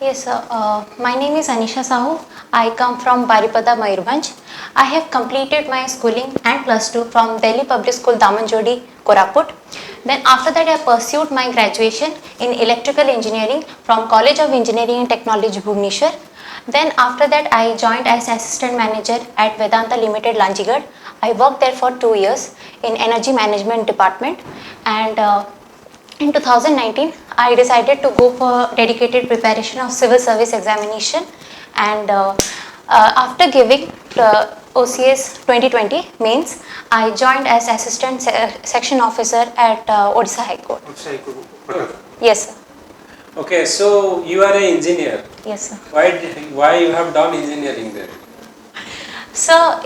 Yes, sir. My name is ANISHA SAHU. I come from Baripada, Mayurbhanj. I have completed my schooling and plus 2 from Delhi Public School, Damanjodi, Koraput. Then after that I pursued my graduation in electrical engineering from College of Engineering and Technology, Bhubaneswar. Then after that I joined as assistant manager at Vedanta Limited, Lanjigad. I worked there for 2 years in energy management department, and in 2019, I decided to go for dedicated preparation of civil service examination, and after giving OCS 2020 mains, I joined as assistant section officer at Odisha High Court. Yes, sir. Okay, so you are an engineer. Yes, sir. Why you have done engineering there? So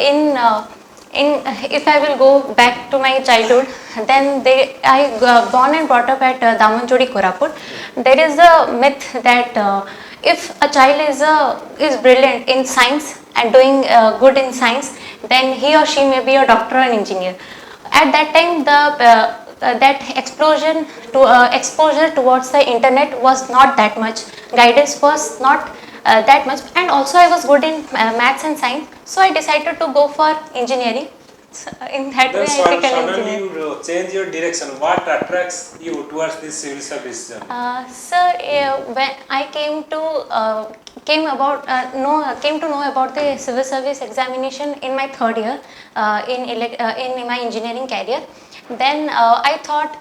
if I will go back to my childhood, then I born and brought up at Damanjodi, Koraput. There is a myth that if a child is brilliant in science and doing good in science, then he or she may be a doctor or an engineer. At that time, that exposure towards the internet was not that much. Guidance was not that much, and also I was good in maths and science, so I decided to go for engineering. So in that way I became engineer. You change your direction. What attracts you towards this civil service journey? Sir, when I came to know about the civil service examination in my third year in my engineering career. Then I thought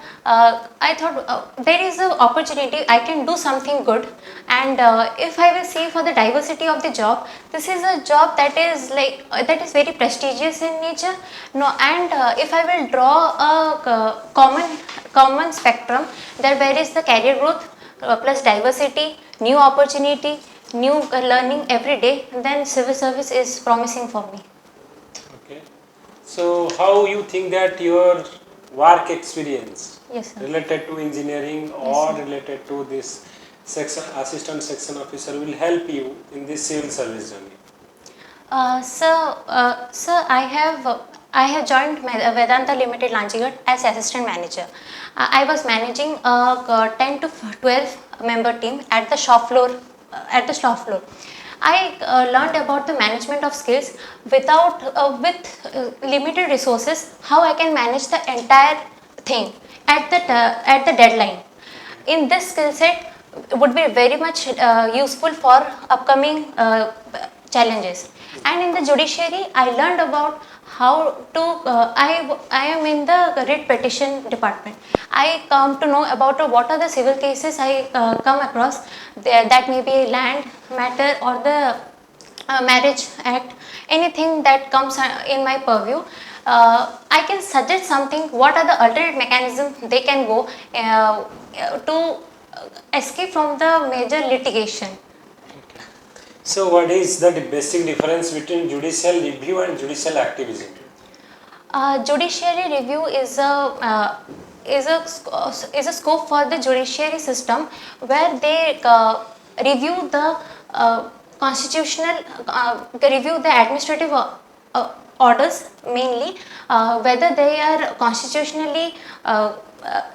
there is an opportunity, I can do something good, and if I will see for the diversity of the job, this is a job that is very prestigious in nature. No, and if I will draw a common spectrum, there is the career growth plus diversity, new opportunity, new learning every day, then civil service is promising for me. Okay. So how you think that your work experience, yes, sir, related to engineering or related to this assistant section officer will help you in this civil service journey? Sir, I have joined Vedanta Limited, Lanjigad as assistant manager. I was managing a 10 to 12 member team at the shop floor. I learned about the management of skills with limited resources, how I can manage the entire thing at the deadline. In this skill set would be very much useful for upcoming challenges. And in the judiciary, I learned about how to I am in the writ petition department. I come to know about what are the civil cases I come across, that may be land matter or the marriage act, anything that comes in my purview. I can suggest something, what are the alternate mechanisms they can go to escape from the major litigation. So what is the basic difference between judicial review and judicial activism? Judiciary review is a scope for the judiciary system, where they review the constitutional, review the administrative orders mainly, whether they are constitutionally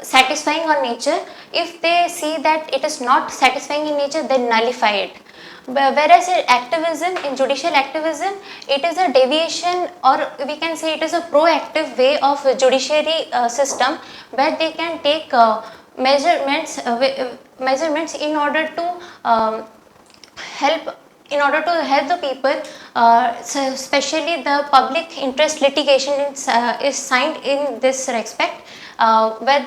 satisfying on nature. If they see that it is not satisfying in nature, they nullify it. Whereas in judicial activism, it is a deviation, or we can say it is a proactive way of judiciary system, where they can take measurements in order to help the people, especially the public interest litigation is signed in this respect, where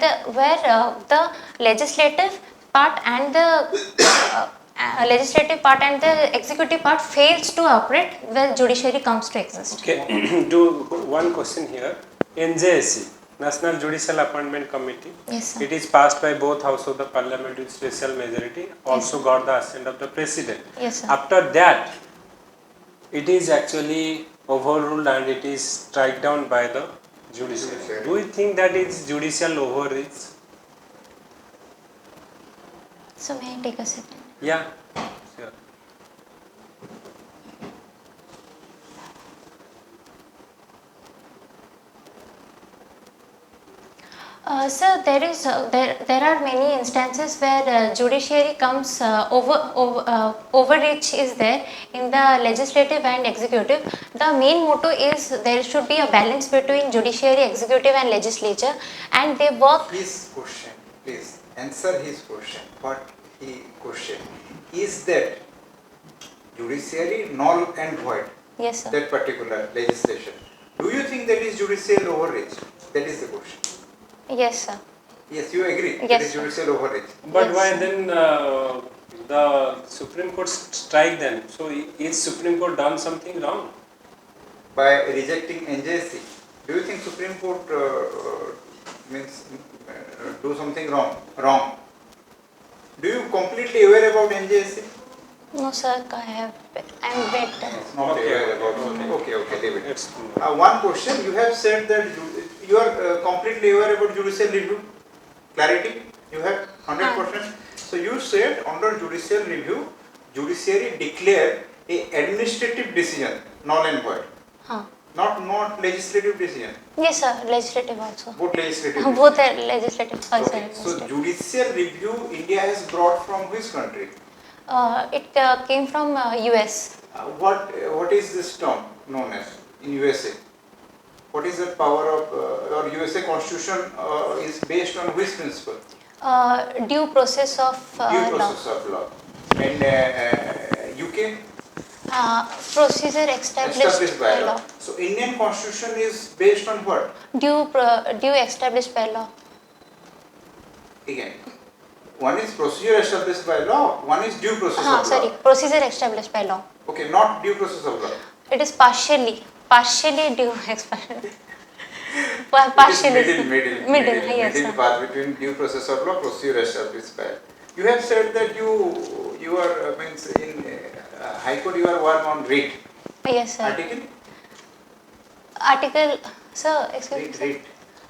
the legislative part and the executive part fails to operate, where judiciary comes to exist. Okay, do one question here. NJSC, National Judicial Appointment Committee, yes, sir, it is passed by both House of the Parliament with special majority, also yes, got the assent of the President. Yes, sir. After that, it is actually overruled and it is struck down by the Judiciary. Do you think that is judicial overreach? So may I take a second? Yeah, sure. Sir, there are many instances where judiciary comes overreach is there in the legislative and executive. The main motto is there should be a balance between judiciary, executive and legislature, and they work. His question, please answer his question. What he question is that judiciary null and void. Yes, sir. That particular legislation. Do you think that is judicial overreach? That is the question. Yes, sir. Yes, you agree. Yes, that is sir. judicial overreach. But Yes. why then the Supreme Court strike them? So is Supreme Court done something wrong? By rejecting NJSC, do you think Supreme Court means do something wrong? Wrong. Do you completely aware about NJSC? No, sir. I am better. Not Okay, aware about. okay. Okay, leave it. It's One question, you have said that you are completely aware about judicial review. Clarity, you have 100%. So you said under judicial review, judiciary declare a administrative decision null and void. Huh. Not legislative decision. Yes, sir. Legislative also. Both legislative. Both are legislative. Sorry, Okay. So judicial review India has brought from which country? It came from US. What is this term known as in USA? What is the power of or USA Constitution is based on which principle? Due process of Due law. process of law. And UK Procedure established by law. So Indian Constitution is based on what? Due established by law. Again, one is procedure established by law, one is due process of Sorry, law. procedure established by law. Okay, not due process of law. It is partially due established. It is Middle, yes, middle sir. path between due process of law, procedure established by. You have said that you are means in High Court you are working on writ Yes, sir. article. Article, sir, excuse me. Writ.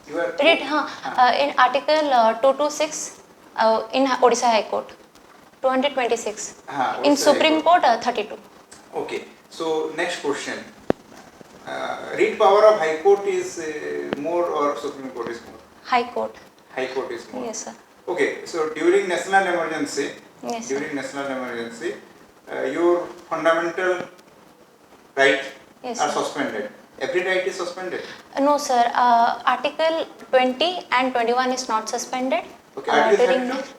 You are Read, in Article 226 in Odisha High Court, 226. In Odisha Supreme High Court, 32. Okay. So next question. Writ power of High Court is more or Supreme Court is more? High Court. High Court is more. Yes, sir. Okay. So during national emergency, Yes, sir. Your fundamental right Yes, are sir. suspended. Every right is suspended. No, sir. Article 20 and 21 is not suspended. Okay. Article During 32.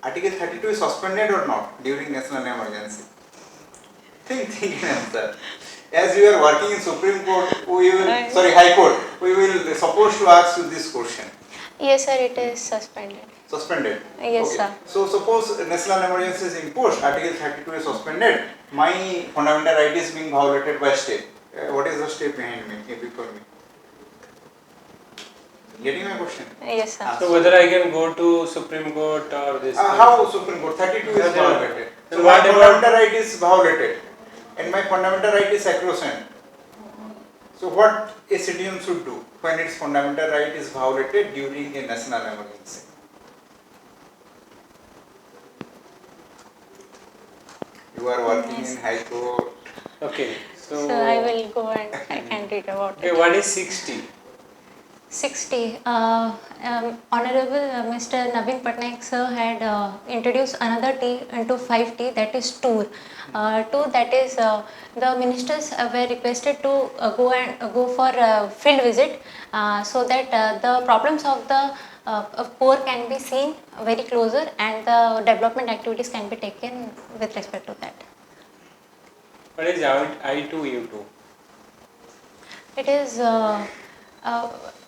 Article 32 is suspended or not during national emergency? Think and answer. As you are working in Supreme Court, High Court, we will supposed to ask you this question. Yes, sir. It is suspended. Suspended. Yes, Okay. sir. So suppose national emergency is imposed, Article 32 is suspended. My fundamental right is being violated by state. What is the state behind me? Before me. Getting my question? Yes, sir. So whether I can go to Supreme Court or this? How Supreme Court? 32 is violated. So Then my what about- fundamental right is violated, and my fundamental right is sacrosanct. So what a citizen should do when its fundamental right is violated during a national emergency? You are working Yes. in High Court. Okay. So I will go and I can read about Okay, it. what is 60? 60. Honorable Mr. Naveen Patnaik sir had introduced another T into 5T, that is tour. Tour, that is the ministers were requested to go for a field visit so that the problems of the poor can be seen very closer and the development activities can be taken with respect to that. What is I2U2? It is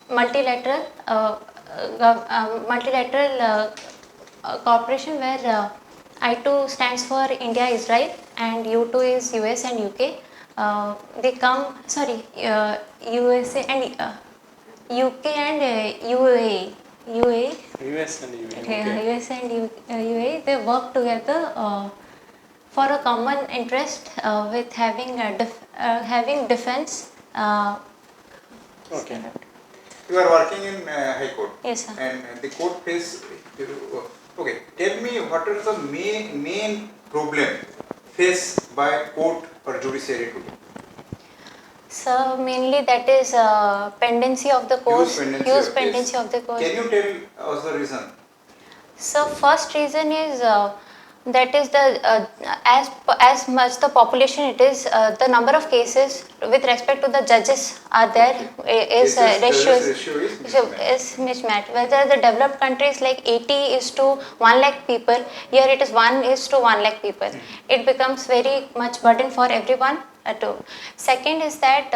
multilateral cooperation where I2 stands for India, Israel, and U2 is US and UK. They come, USA and UK and UAE. US and UK. Okay. US and UAE, they work together for a common interest with having defense. Okay. You are working in High Court. Yes, sir. And the court face. Okay, tell me what are the main problem faced by court or judiciary today? So mainly that is pendency of the course, Huge pendency of the course. Can you tell us the reason? So first reason is that is the as much the population it is the number of cases with respect to the judges are there is ratio is mismatched. Whether the developed countries like 80 is to 1 lakh people, here it is 1 is to 1 lakh people. It becomes very much burden for everyone. Second is that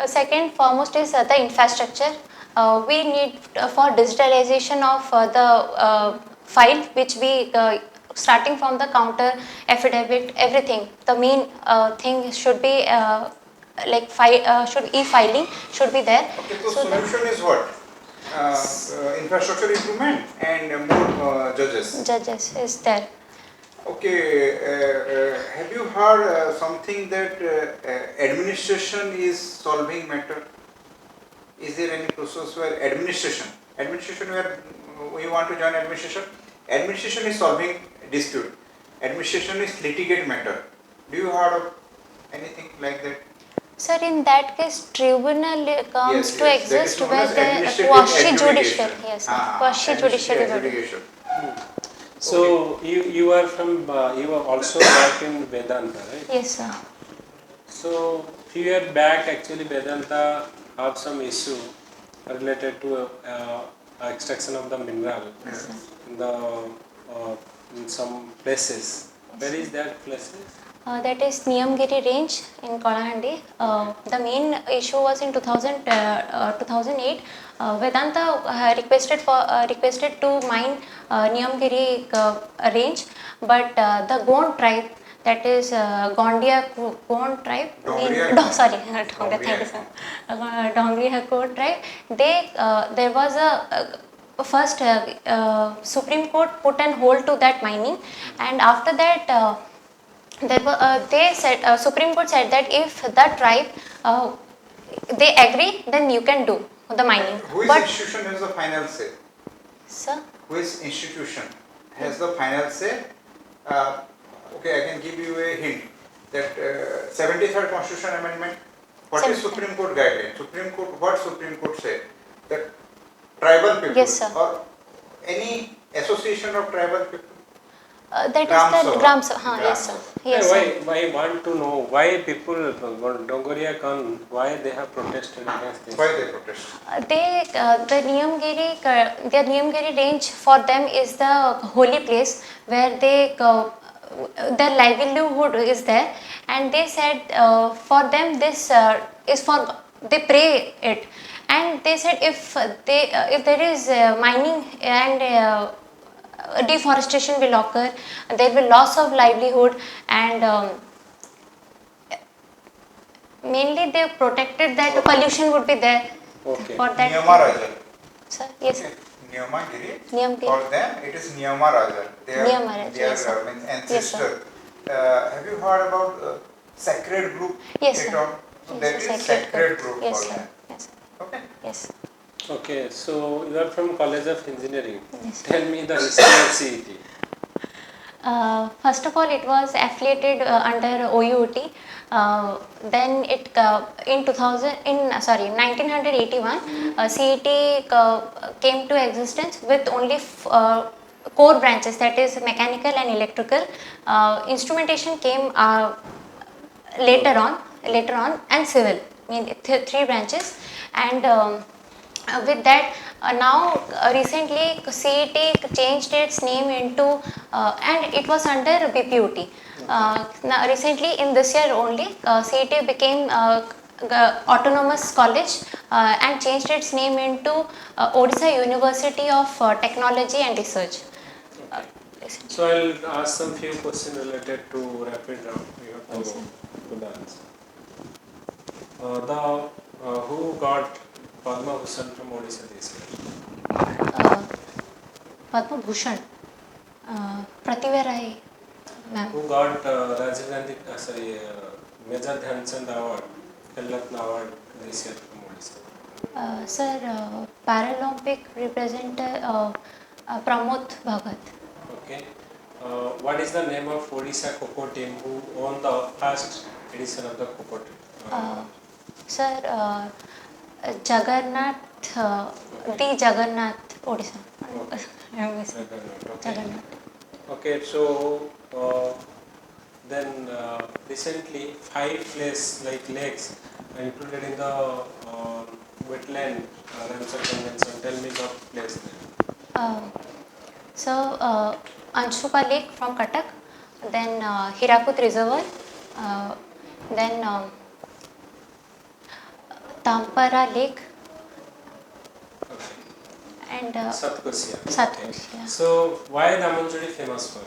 second foremost is the infrastructure. We need for digitalization of the file which we starting from the counter, affidavit, everything. The main thing should be like should e-filing should be there. Okay, so solution is what? Infrastructure improvement and more judges. Judges is there. Okay, have you heard something that administration is solving matter? Is there any process where administration where we want to join administration is solving dispute, administration is litigate matter? Do you heard of anything like that? Sir, in that case, tribunal comes to exist where the quasi-judicial. Yes, quasi-judicial adjudication. So you are from you are also back in Vedanta, right? Yes, sir. So few years back, actually Vedanta have some issue related to extraction of the mineral in the in some places. Where is that places? That is Niyamgiri range in Kalahandi. The main issue was in 2008. Vedanta requested to mine Niyamgiri range, but the Gond tribe, that is Gondia Gond tribe. Dongriya Gond tribe. There was a first Supreme Court put an hold to that mining, and after that. They said Supreme Court said that if the tribe they agree, then you can do the mining. Which institution has the final say? Sir? Which institution has the final say? Okay, I can give you a hint that 73rd Constitution Amendment. What is Supreme Court guideline? What Supreme Court said? That tribal people, yes, sir, or any association of tribal people. That is the Gram Sabha. Yes, sir. Yes, why want to know why people Dongriya Khan, why they have protested against this? Why they protest? The Niyamgiri range for them is the holy place where they their livelihood is there, and they said for them this is for they pray it, and they said if there is mining and deforestation will occur, there will loss of livelihood, and mainly they protected that pollution would be there. Okay. For that. Niyama Raja. Sir, yes. Okay. Niyamagiri. Niyamgiri. For them, it is Niyama Raja. Their yes, ancestor. Yes, have you heard about sacred group? Yes, sir. So that is sacred group yes, for sir. them. Yes. Okay. Yes. Okay, so you are from College of Engineering. Yes. Tell me the history of CET. First of all, it was affiliated under OUT. Then it in 1981, CET came to existence with only core branches, that is mechanical and electrical. Instrumentation came later on, and civil. I mean, three branches, and with that now recently CET changed its name into and it was under BPUT. Now recently in this year only CET became autonomous college and changed its name into Odisha University of Technology and Research. So I'll ask some few questions related to rapid round. You have to put the answer. Who got Padma Bhushan from Odisha this year? Padma Bhushan, Pratibha Rai, ma'am. Who got Rajiv Gandhi, Major Dhyan Chand Award, Khelatna Award this year from Odisha? Sir, Paralympic representative Pramod Bhagat. Okay. what is the name of Odisha Coco team who won the first edition of the Coco team? Sir, Jagannath, the Jagannath, Odisha. I was- Jagannath. Okay, so then recently 5 lakes are included in the wetland Ramsar Convention. Tell me the place there. So, Anshuka Lake from Cuttack, then Hirakut Reservoir, then Tampara Lake, and Satkosia. Satkosia. So why Damanjodi famous for?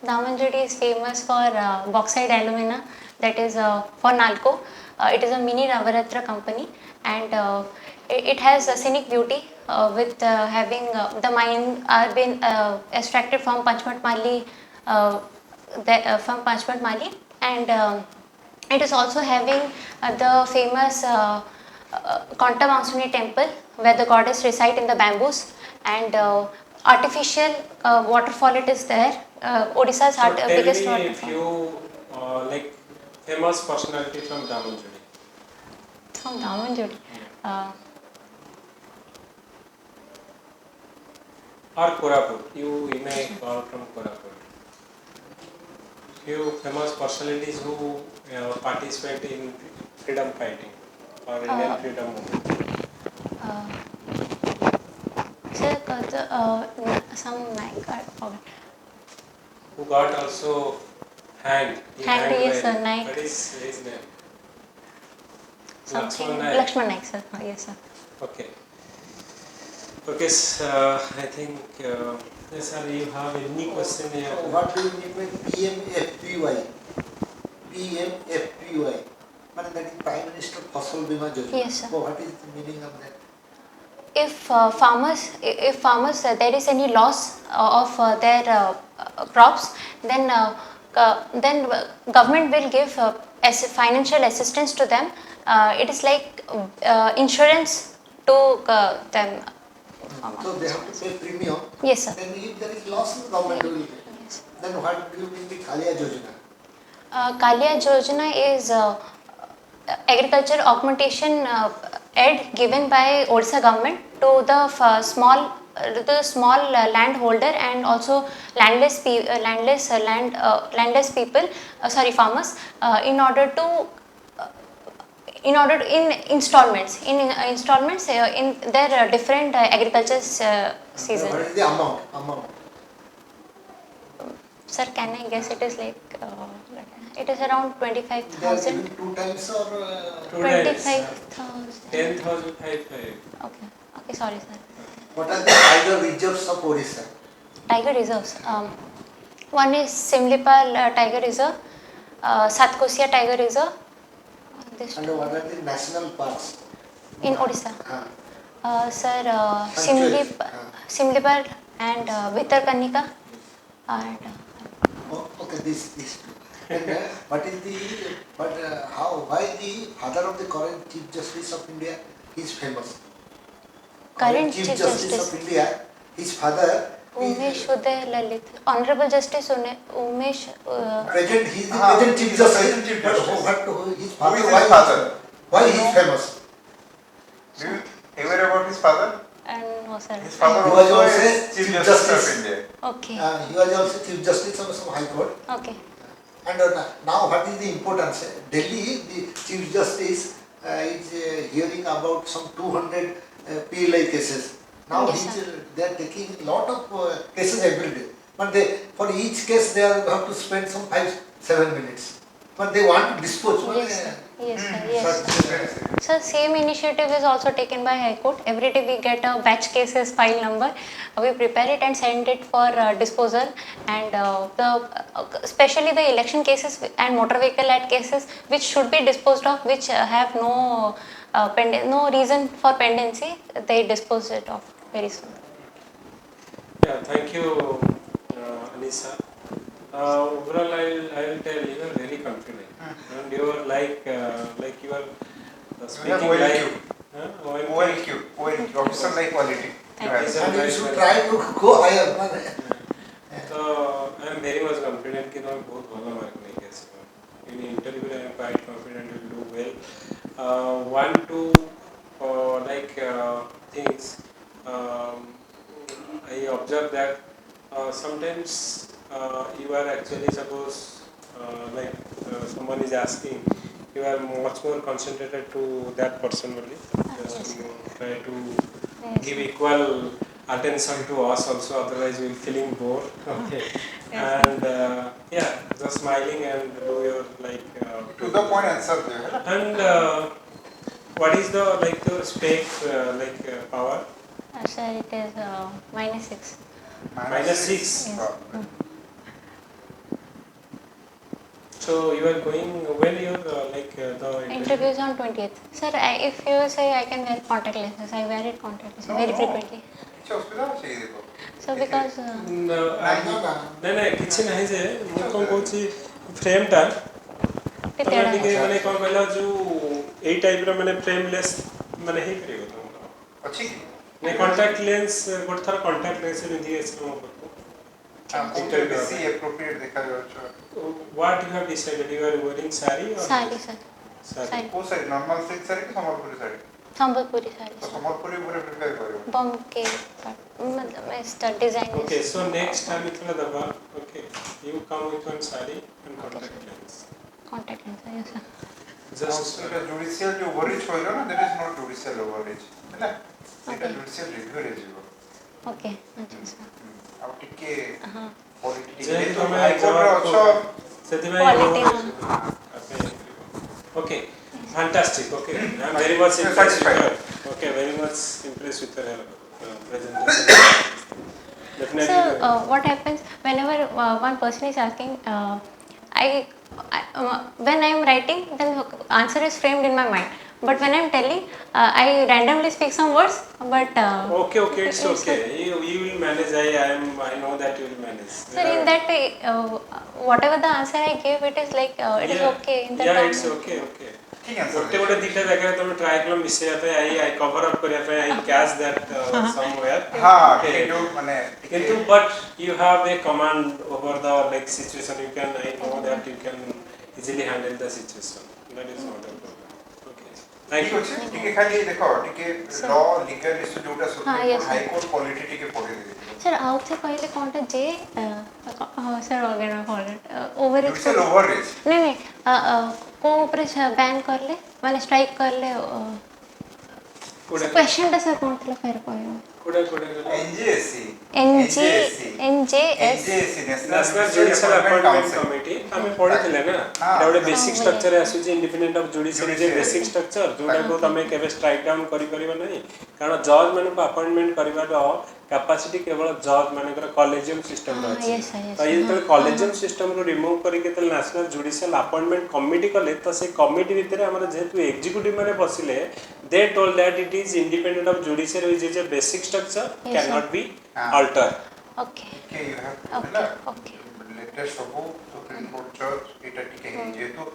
Damanjodi is famous for bauxite alumina, that is for Nalco. It is a mini Navaratra company, and it has a scenic beauty with having the mine are been extracted from Panchmat Mali, and it is also having the famous Konta Mansuni temple where the goddess reside in the bamboos, and artificial waterfall it is there. Odisha's So tell biggest me if waterfall. you like famous personality from Damanjodi. From Damanjodi. Or Koraput. You may call from Koraput. Few famous personalities who participate in freedom fighting or Indian freedom movement. Sir, some Naik, I forgot. Who got also hanged. He Hanged, hanged yes, by- sir, Naik. What is his name? Something. Lakshman Naik. Lakshman Naik, sir. Yes, sir. Okay. Okay, I think, yes, sir, you have any question here? What do you mean by PMFPY? PMFPY. That is Prime Minister Fasal Bima Yojana. Yes, sir. So what is the meaning of that? If farmers there is any loss of their crops, then government will give financial assistance to them. It is like insurance to them. So they have to pay premium. Yes, sir. Then if there is loss, the government will pay. Yes. Then what do you mean by Kalia Yojana? Kalia Yojana is agriculture augmentation aid given by Odisha government to the small landholder and also landless farmers in order to in installments in their different agriculture season. What is the amount? Sir, can I guess it is like it is around They are 25,000. giving 2 times or 25,000. 10,555. Okay, sorry, sir. what are the tiger reserves of Odisha? Tiger reserves. One is Simlipal Tiger Reserve, Satkosia Tiger Reserve. This And what are the national parks? in Odisha. Sir, Sanctuaries. Simlipal and Vitarkanika. And Okay, these two. And what is the why the father of the current Chief Justice of India is famous? Current Chief Chief Justice Justice. of India, his father Umesh Uday Lalit. Honorable Justice Umesh. present, he is the present Chief Justice. Chief But Justice. his Who father, is his father? why he is famous? Do you aware about his father? And no, sir. His father He was also also is Chief Chief Justice Justice. of India. Okay. He was also Chief Justice of some High Court. Okay. And now what is the importance? Delhi, the Chief Justice is hearing about some 200 PLI cases. Now Yes, they are taking a lot of cases every day. But for each case they have to spend some 5-7 minutes. But they want to dispose. Yes, sir. Yes, sir. Yes. Such, So same initiative is also taken by High Court. Every day we get a batch cases file number. We prepare it and send it for disposal. And especially the election cases and motor vehicle act cases, which should be disposed of, which have no reason for pendency, they dispose it off very soon. Yeah, thank you, Anisha. Overall, I will tell you are very confident, and you are like you are speaking like OLQ, officer like quality. Thank you. and you should try to go higher. So I am very confident कि तुम बहुत भला mark नहीं कैसे in interview I am quite confident you will do well. One two things I observe that sometimes you are actually suppose someone is asking, you are much more concentrated to that person only. Just to try to give equal attention to us also, otherwise we will feeling bored. Okay. And just smiling and do your to the point answer there. And what is the the spec power? Sir, it is -6. -6. Yes. So you are going when you the Interview is on 20th. Sir, if you say I can wear contact lenses, I wear it contact lenses very frequently. So because नहीं किसी नहीं जे मुझे कौन कौन सी frame टा तमने टिके माने कौन कहला जो ए टाइप रो माने फ्रेमलेस माने ही करियो तुम अच्छी ने कांटेक्ट लेंस गोट थर कांटेक्ट लेंस में दिए इसको बेसी appropriate देखा जाओ what you have decided you are wearing sari or sari sir sari को सारी नॉर्मल सिल्क साड़ी की संबलपुरी साड़ी संबलपुरी साड़ी तो संबलपुरी पूरे प्रिपेयर करो बम के मतलब इसका design okay so next time itla daba okay you come with one sari and contact lens yes sir just judicial जो overreach होएगा ना that is not judicial overreach है ना এটা judicial review रे जीवो okay अच्छा सर अब टिके हां पॉलिटिक्स जे तो तमे हाई कोर्ट रे अच्छा सेति में okay fantastic okay I am very much impressed with her okay very much impressed with her presentation definitely so what happens whenever one person is asking when I am writing then the answer is framed in my mind but when I am telling I randomly speak some words but okay it's okay you will manage I know that you will manage sir in that way whatever the answer I gave it is like it is okay in the it's okay गोटे दिखा जगह तुम try कलो मिसेया पे I cover up करिया पे I catch that somewhere हां माने किंतु but you have a command over the situation you can I know that you can easily handle the situation that is not a problem okay thank you ठीक खाली देखो टिके law legal issue जोटा supreme high court polity टिके पढे दे sir out से पहले कोनटा जे sir organ forward overreach नहीं को ऊपर बैन कर ले माने स्ट्राइक कर ले क्वेश्चन दा सर कोन थला फेर कोयो NJSC national judicial appointment committee हमें पढे थिले ना एटा बेसिक स्ट्रक्चर आसु जे इंडिपेंडेंट ऑफ जुडिशियरी जे बेसिक स्ट्रक्चर जोडा को तमे केबे स्ट्राइक डाउन करि परिबा नहीं कारण जज माने को अपॉइंटमेंट करबा कैपेसिटी केवल जज माने कॉलेजियम सिस्टम रहछि तो ये तो कॉलेजियम सिस्टम रो रिमूव करि के नेशनल जुडिशियल अपॉइंटमेंट कमिटी कले तो से कमिटी भीतर हमर जेतु एग्जीक्यूटिव माने बसिले they told that it is independent of judiciary which is a basic structure can not be alter okay you have okay latest सबो सुप्रीम कोर्ट जज एटा टिके जेतु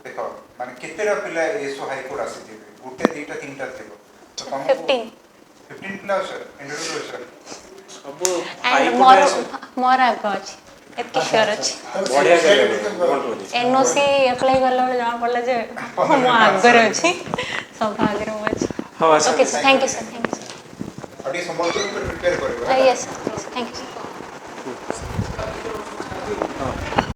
देखो माने केतेरा पिला एसो हाई कोर्ट आसीथिबे गुटे दीटा तीनटा थिबो 15 प्लस इंडिविजुअल सर सबो एंड मोर अगज एतकी श्योर अछि बढ़िया करे एनओसी अप्लाई करला बेले जान पड़ला जे मो आगर अछि सब आगर मो अछि हां okay sir thank you sir अडी संबलपुर पर प्रिपेयर करबा यस थैंक यू